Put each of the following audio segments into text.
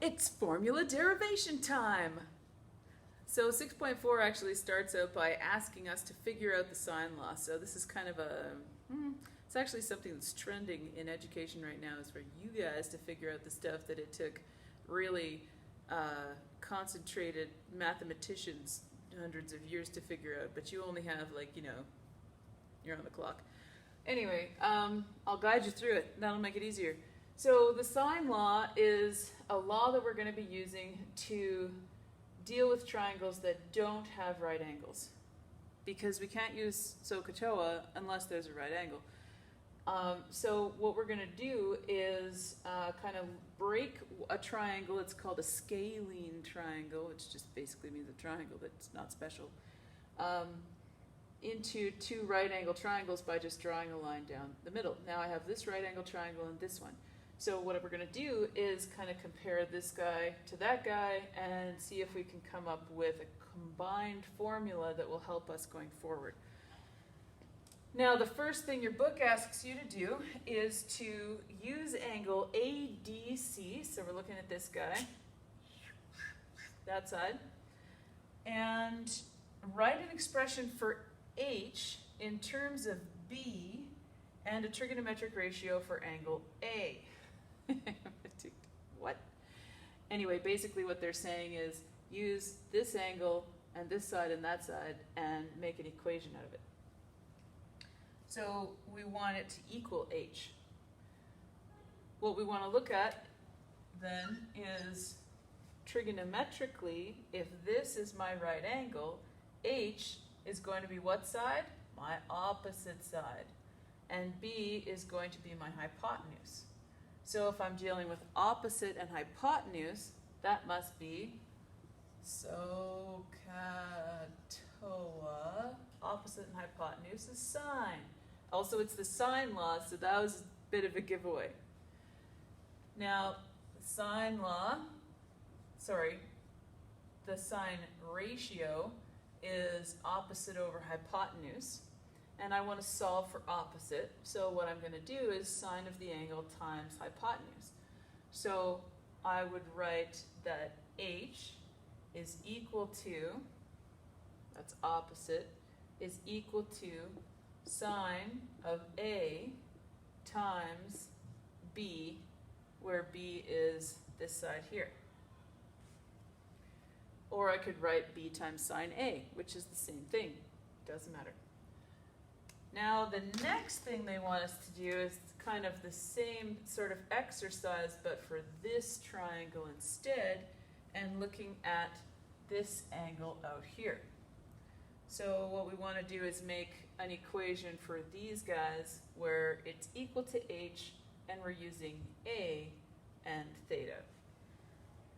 It's formula derivation time! So 6.4 actually starts out by asking us to figure out the sine law. So this is kind of it's actually something that's trending in education right now, is for you guys to figure out the stuff that it took really concentrated mathematicians hundreds of years to figure out, but you only have, like, you're on the clock. Anyway, I'll guide you through it. That'll make it easier. So the sine law is a law that we're going to be using to deal with triangles that don't have right angles, because we can't use SOHCAHTOA unless there's a right angle. So what we're going to do is kind of break a triangle. It's called a scalene triangle, which just basically means a triangle that's not special, into two right angle triangles by just drawing a line down the middle. Now I have this right angle triangle and this one. So what we're going to do is kind of compare this guy to that guy and see if we can come up with a combined formula that will help us going forward. Now the first thing your book asks you to do is to use angle ADC, so we're looking at this guy, that side, and write an expression for H in terms of B and a trigonometric ratio for angle A. What? Anyway, basically what they're saying is use this angle and this side and that side and make an equation out of it. So we want it to equal H. What we want to look at then is trigonometrically, if this is my right angle, H is going to be what side? My opposite side. And B is going to be my hypotenuse. So if I'm dealing with opposite and hypotenuse, that must be SOHCAHTOA. Opposite and hypotenuse is sine. Also, it's the sine law, so that was a bit of a giveaway. Now, the sine ratio is opposite over hypotenuse. And I want to solve for opposite. So what I'm going to do is sine of the angle times hypotenuse. So I would write that H is equal to, that's opposite, is equal to sine of A times B, where B is this side here. Or I could write B times sine A, which is the same thing. Doesn't matter. Now the next thing they want us to do is kind of the same sort of exercise, but for this triangle instead, and looking at this angle out here. So what we want to do is make an equation for these guys where it's equal to H and we're using A and theta.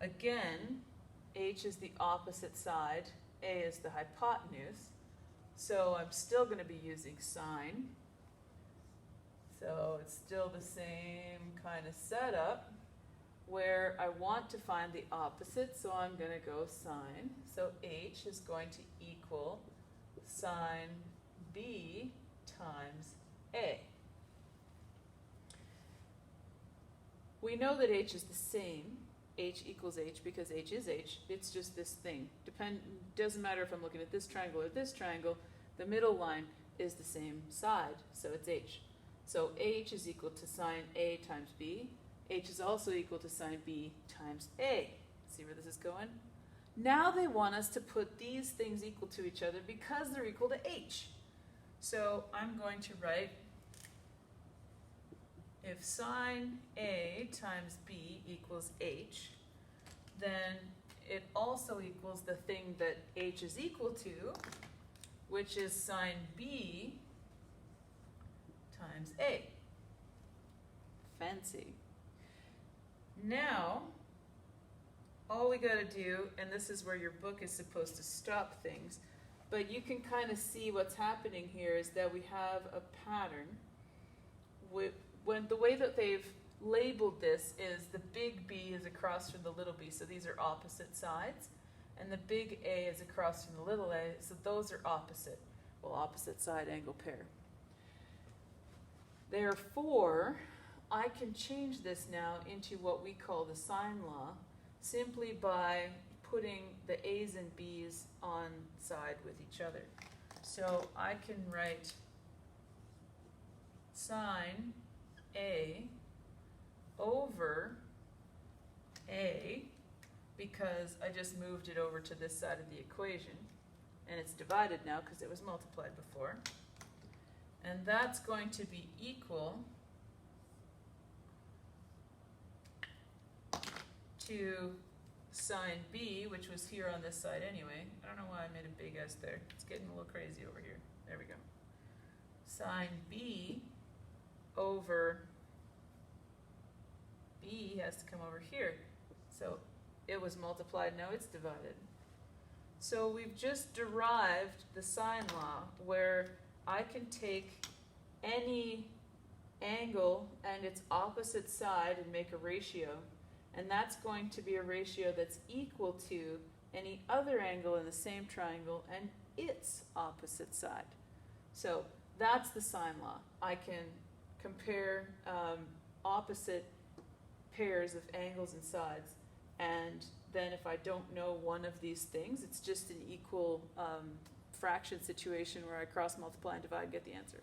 Again, H is the opposite side, A is the hypotenuse. So I'm still going to be using sine. So it's still the same kind of setup where I want to find the opposite, so I'm going to go sine. So H is going to equal sine B times A. We know that H is the same. H equals H because H is H. It's just this thing. Doesn't matter if I'm looking at this triangle or this triangle. The middle line is the same side, so it's H. So H is equal to sine A times B. H is also equal to sine B times A. See where this is going? Now they want us to put these things equal to each other because they're equal to H. So I'm going to write, if sine A times B equals H, then it also equals the thing that H is equal to, which is sine B times A. Fancy. Now, all we got to do, and this is where your book is supposed to stop things, but you can kind of see what's happening here is that we have a pattern. When the way that they've labeled this is the big B is across from the little b, so these are opposite sides, and the big A is across from the little a, so those are opposite. Well, opposite side angle pair. Therefore, I can change this now into what we call the sine law, simply by putting the a's and b's on side with each other. So I can write sine A over A, because I just moved it over to this side of the equation, and it's divided now because it was multiplied before. And that's going to be equal to sine B, which was here on this side anyway. I don't know why I made a big S there. It's getting a little crazy over here. There we go. Sine B over B has to come over here. So it was multiplied, now it's divided. So we've just derived the sine law, where I can take any angle and its opposite side and make a ratio, and that's going to be a ratio that's equal to any other angle in the same triangle and its opposite side. So that's the sine law. I can compare opposite pairs of angles and sides, and then if I don't know one of these things, it's just an equal fraction situation where I cross multiply and divide and get the answer.